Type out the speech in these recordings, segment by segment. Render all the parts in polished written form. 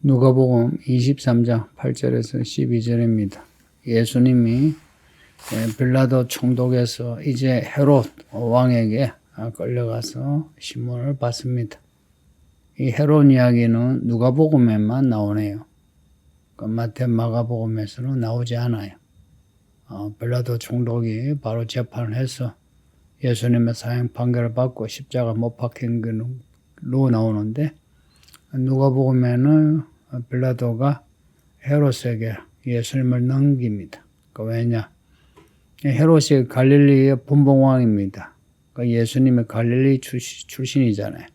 누가복음 23장 8절에서 12절입니다. 예수님이 빌라도 총독에서 이제 헤롯 왕에게 끌려가서 신문을 받습니다. 이 헤롯 이야기는 누가복음에만 나오네요. 마태, 마가복음에서는 나오지 않아요. 빌라도 총독이 바로 재판을 해서 예수님의 사형 판결을 받고 십자가 못 박힌 걸로 나오는데, 누가복음에는 빌라도가 헤롯에게 예수님을 넘깁니다. 왜냐? 헤롯이 갈릴리의 분봉왕입니다. 예수님의 갈릴리 출신이잖아요.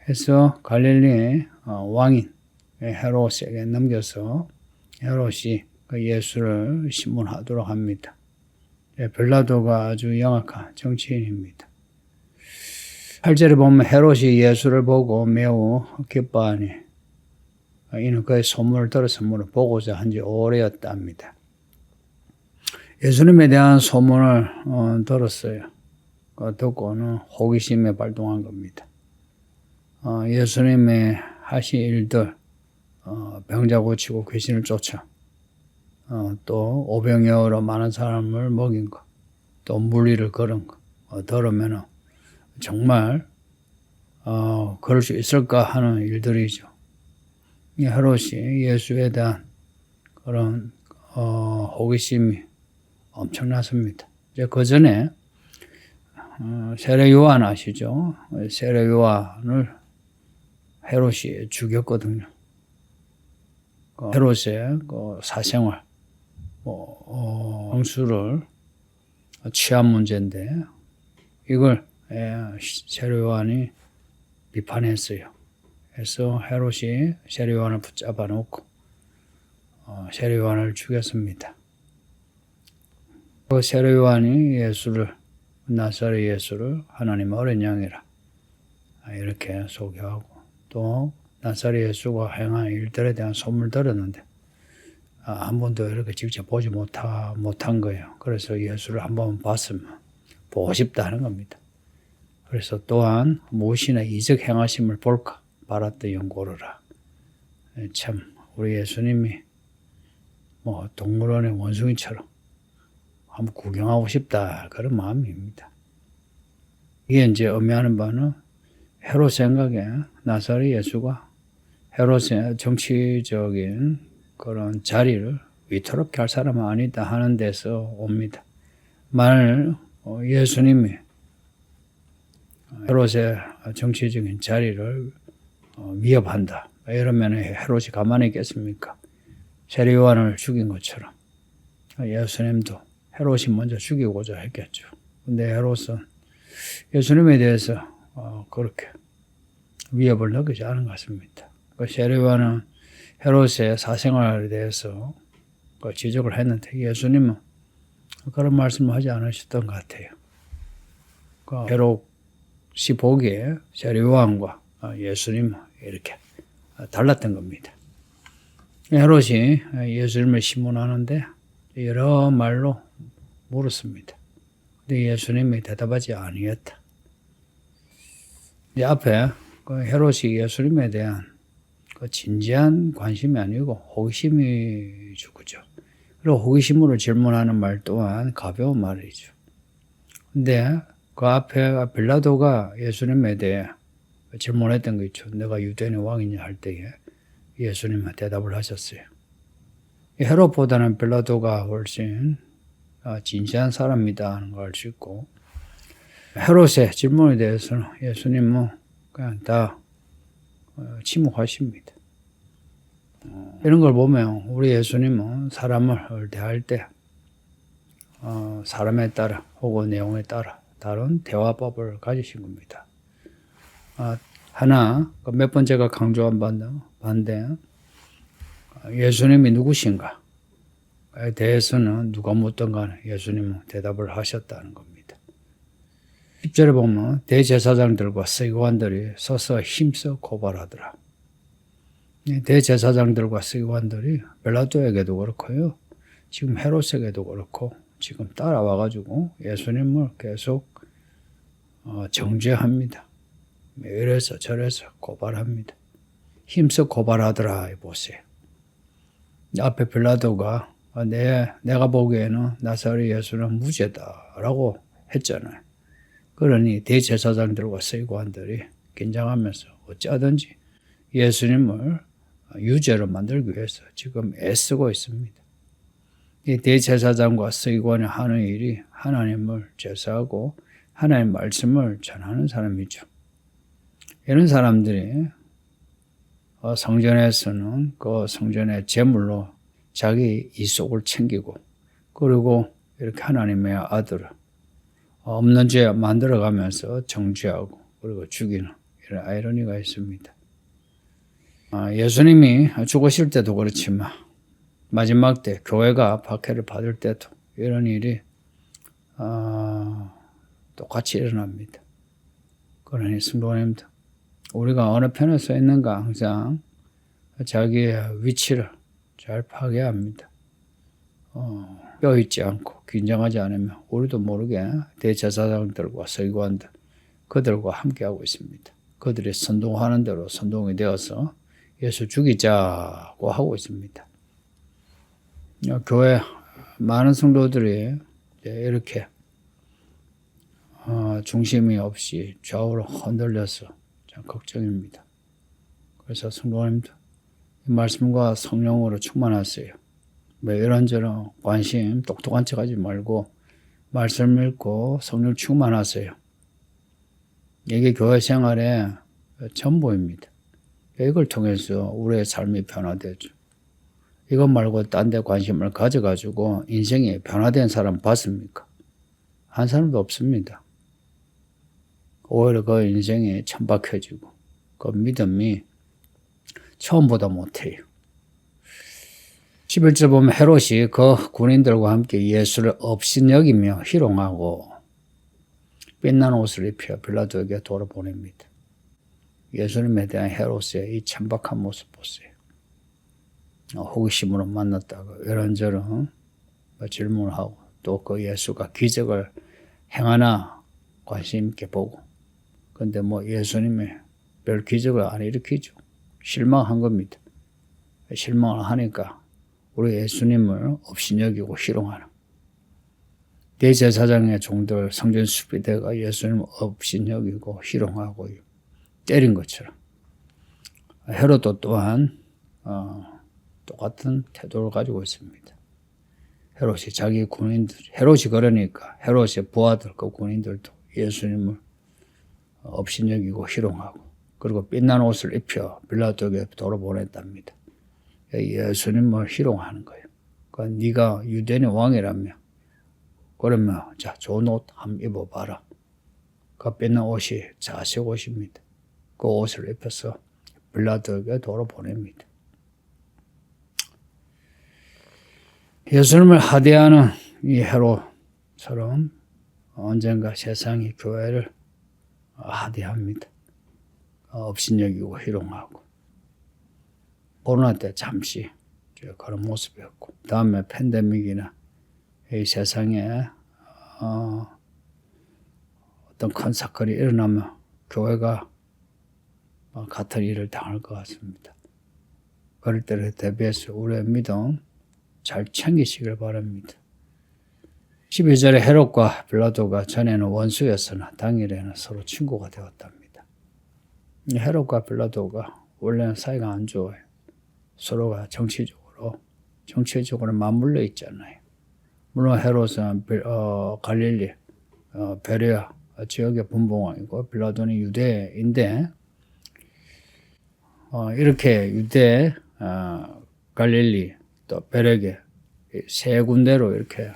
해서 갈릴리의 왕인 헤롯에게 넘겨서 헤롯이 예수를 신문하도록 합니다. 빌라도가 아주 영악한 정치인입니다. 8절에 보면 헤롯이 예수를 보고 매우 기뻐하니 이는 그의 소문을 들어서 보고자 한 지 오래였답니다. 예수님에 대한 소문을 들었어요. 듣고는 호기심에 발동한 겁니다. 예수님의 하신 일들, 병자 고치고 귀신을 쫓아, 또 오병이어로 많은 사람을 먹인 것, 또 물리를 걸은 것 들으면 정말 그럴 수 있을까 하는 일들이죠. 헤롯이 예수에 대한 그런 호기심이 엄청났습니다. 이제 그 전에 세례 요한 아시죠? 세례 요한을 헤롯이 죽였거든요. 헤롯의 사생활, 형수를 취한 문제인데 이걸 세례 요한이 비판했어요. 그래서 헤롯이 세례 요한을 붙잡아 놓고 세례 요한을 죽였습니다. 그 세례 요한이 나사렛 예수를 하나님의 어린 양이라 이렇게 소개하고, 또 나사렛 예수가 행한 일들에 대한 소문을 들었는데 한 번도 이렇게 직접 보지 못한 거예요. 그래서 예수를 한 번 봤으면 보고 싶다 하는 겁니다. 그래서 또한 무엇이나 이적 행하심을 볼까 바랐더 연고르라. 참 우리 예수님이 동물원의 원숭이처럼 한번 구경하고 싶다 그런 마음입니다. 이게 이제 의미하는 바는 헤롯 생각에 나사렛 예수가 헤롯의 정치적인 그런 자리를 위태롭게 할 사람은 아니다 하는 데서 옵니다. 만일 예수님이 헤롯의 정치적인 자리를 위협한다 이러면 헤롯이 가만히 있겠습니까? 세례 요한을 죽인 것처럼 예수님도 헤롯이 먼저 죽이고자 했겠죠. 근데 헤롯은 예수님에 대해서 그렇게 위협을 느끼지 않은 것 같습니다. 세례 요한은 헤롯의 사생활에 대해서 지적을 했는데 예수님은 그런 말씀을 하지 않으셨던 것 같아요. 헤롯이 보기에 세례 요한과 예수님은 이렇게 달랐던 겁니다. 헤롯이 예수님을 신문하는데 여러 말로 물었습니다. 근데 예수님이 대답하지 아니했다. 이 앞에 헤롯이 예수님에 대한 진지한 관심이 아니고 호기심이죠. 그죠? 그리고 호기심으로 질문하는 말 또한 가벼운 말이죠. 근데 그 앞에 빌라도가 예수님에 대해 질문했던 거 있죠. 내가 유대인의 왕이냐 할 때에 예수님은 대답을 하셨어요. 헤롯보다는 빌라도가 훨씬 진지한 사람이다 하는 걸 알 수 있고, 헤롯의 질문에 대해서는 예수님은 그냥 다 침묵하십니다. 이런 걸 보면 우리 예수님은 사람을 대할 때 사람에 따라 혹은 내용에 따라 다른 대화법을 가지신 겁니다. 하나, 몇 번째가 강조한 반대, 예수님이 누구신가에 대해서는 누가 묻든 간에 예수님은 대답을 하셨다는 겁니다. 10절에 보면 대제사장들과 서기관들이 서서 힘써 고발하더라. 대제사장들과 서기관들이 빌라도에게도 그렇고요, 지금 헤롯에게도 그렇고 지금 따라와가지고 예수님을 계속 정죄합니다. 이래서 저래서 고발합니다. 힘써 고발하더라. 보세요. 앞에 빌라도가 내가 보기에는 나사렛 예수는 무죄다라고 했잖아요. 그러니 대제사장들과 서기관들이 긴장하면서 어찌하든지 예수님을 유죄로 만들기 위해서 지금 애쓰고 있습니다. 이 대제사장과 서기관이 하는 일이 하나님을 제사하고 하나님의 말씀을 전하는 사람이죠. 이런 사람들이 성전에서는 그 성전의 제물로 자기 이속을 챙기고 그리고 이렇게 하나님의 아들을 없는 죄 만들어가면서 정죄하고 그리고 죽이는 이런 아이러니가 있습니다. 예수님이 죽으실 때도 그렇지만 마지막 때 교회가 박해를 받을 때도 이런 일이 똑같이 일어납니다. 그러니 성도님들 우리가 어느 편에 서 있는가 항상 자기의 위치를 잘 파악해야 합니다. 뼈있지 않고 긴장하지 않으면 우리도 모르게 대제사장들과 서기관들 그들과 함께하고 있습니다. 그들이 선동하는 대로 선동이 되어서 예수 죽이자고 하고 있습니다. 교회 많은 성도들이 이렇게 중심이 없이 좌우로 흔들려서 참 걱정입니다. 그래서 성도님들 이 말씀과 성령으로 충만하세요. 뭐 이런저런 관심 똑똑한 척 하지 말고 말씀 읽고 성령 충만하세요. 이게 교회 생활의 전부입니다. 이걸 통해서 우리의 삶이 변화되죠. 이것 말고 딴 데 관심을 가져가지고 인생이 변화된 사람 봤습니까? 한 사람도 없습니다. 오히려 그 인생이 천박해지고 그 믿음이 처음보다 못해요. 11절 보면 헤롯이 그 군인들과 함께 예수를 업신여기며 희롱하고 빛난 옷을 입혀 빌라도에게 돌아보냅니다. 예수님에 대한 헤롯의 이 천박한 모습 보세요. 호기심으로 만났다가 이런저런 질문을 하고 또 그 예수가 기적을 행하나 관심 있게 보고 근데 예수님이 별 기적을 안 일으키죠. 실망한 겁니다. 실망을 하니까 우리 예수님을 업신여기고 희롱하는 대제사장의 종들 성전 수비대가 예수님을 업신여기고 희롱하고 때린 것처럼 헤롯도 또한 똑같은 태도를 가지고 있습니다. 헤롯이 자기 군인들, 헤롯이 그러니까 헤롯의 부하들 그 군인들도 예수님을 업신여기고 희롱하고 그리고 빛난 옷을 입혀 빌라도에게 돌아보냈답니다. 예수님을 희롱하는 거예요. 그러니까 네가 유대인의 왕이라며 그러면 자 좋은 옷 한번 입어봐라. 그 빛난 옷이 자색 옷입니다. 그 옷을 입혀서 빌라도에게 돌아보냅니다. 예수님을 하대하는 이 헤롯처럼 언젠가 세상이 교회를 하대합니다. 업신여기고 희롱하고 코로나 때 잠시 그런 모습이었고 다음에 팬데믹이나 이 세상에 어떤 큰 사건이 일어나면 교회가 같은 일을 당할 것 같습니다. 그럴 때를 대비해서 우리의 믿음 잘 챙기시길 바랍니다. 12절에 헤롯과 빌라도가 전에는 원수였으나 당일에는 서로 친구가 되었답니다. 헤롯과 빌라도가 원래는 사이가 안 좋아요. 서로가 정치적으로 맞물려 있잖아요. 물론 헤롯은 갈릴리, 베레아 지역의 분봉왕이고 빌라도는 유대인데 이렇게 유대, 갈릴리, 또 베레게 세 군데로 이렇게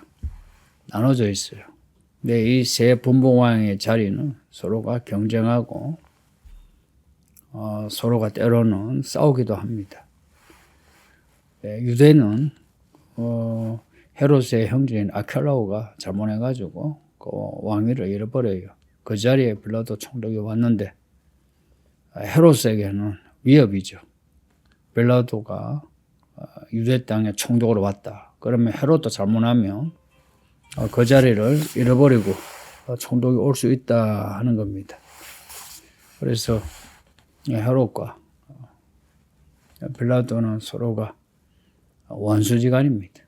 나눠져 있어요. 근데 이 세 분봉왕의 자리는 서로가 경쟁하고 서로가 때로는 싸우기도 합니다. 유대는 헤롯의 형제인 아켈라오가 잘못해가지고 그 왕위를 잃어버려요. 그 자리에 빌라도 총독이 왔는데 헤롯에게는 위협이죠. 빌라도가 유대 땅에 총독으로 왔다. 그러면 헤롯도 잘못하면 그 자리를 잃어버리고 총독이 올 수 있다 하는 겁니다. 그래서 헤롯과 빌라도는 서로가 원수지간입니다.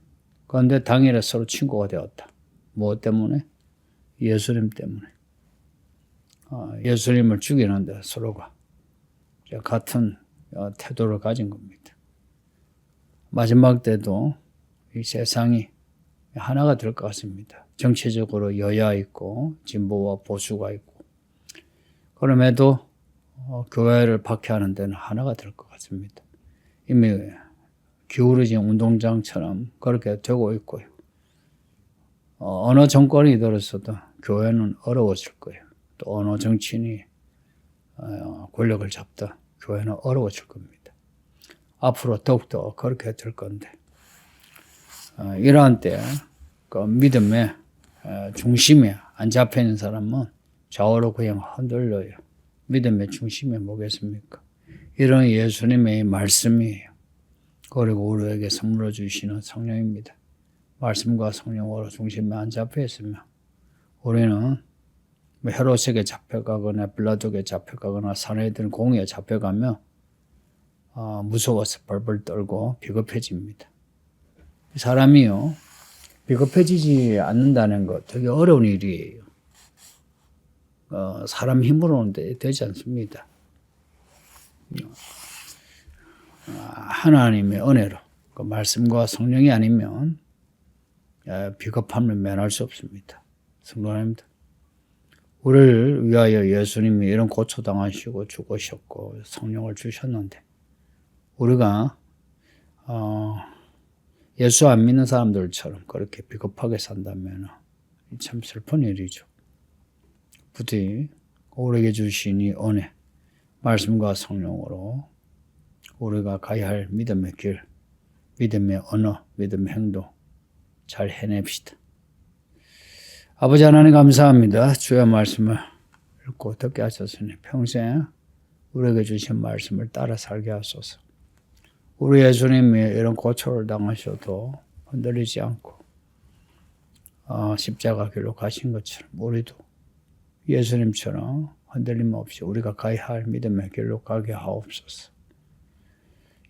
그런데 당일에 서로 친구가 되었다. 무엇 때문에? 예수님 때문에. 예수님을 죽이는데 서로가 같은 태도를 가진 겁니다. 마지막 때도 이 세상이 하나가 될 것 같습니다. 정치적으로 여야 있고 진보와 보수가 있고 그럼에도 교회를 박해하는 데는 하나가 될 것 같습니다. 이미 기울어진 운동장처럼 그렇게 되고 있고요. 어느 정권이 들었어도 교회는 어려워질 거예요. 또 어느 정치인이 권력을 잡다 교회는 어려워질 겁니다. 앞으로 더욱더 그렇게 될 건데 이러한 때 그 믿음의 중심에 안 잡혀 있는 사람은 좌우로 그냥 흔들려요. 믿음의 중심에 뭐겠습니까? 이런 예수님의 말씀이에요. 그리고 우리에게 선물로 주시는 성령입니다. 말씀과 성령으로 중심에 안 잡혀 있으면 우리는 헤롯에게 잡혀가거나 빌라도에게 잡혀가거나 사내들 공의에 잡혀가면 무서워서 벌벌 떨고 비겁해집니다. 사람이요 비겁해지지 않는다는 것 되게 어려운 일이에요. 사람 힘으로는 되지 않습니다. 하나님의 은혜로 그 말씀과 성령이 아니면 비겁함을 면할 수 없습니다. 성도님들, 우리를 위하여 예수님이 이런 고초당하시고 죽으셨고 성령을 주셨는데 우리가 예수 안 믿는 사람들처럼 그렇게 비겁하게 산다면 참 슬픈 일이죠. 부디 우리에게 주신 이 은혜, 말씀과 성령으로 우리가 가야 할 믿음의 길, 믿음의 언어, 믿음의 행동 잘 해냅시다. 아버지 하나님 감사합니다. 주의 말씀을 읽고 듣게 하셨으니 평생 우리에게 주신 말씀을 따라 살게 하소서. 우리 예수님이 이런 고초를 당하셔도 흔들리지 않고 십자가 길로 가신 것처럼 우리도 예수님처럼 흔들림 없이 우리가 가야 할 믿음의 길로 가게 하옵소서.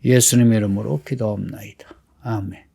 예수님의 이름으로 기도합나이다. 아멘.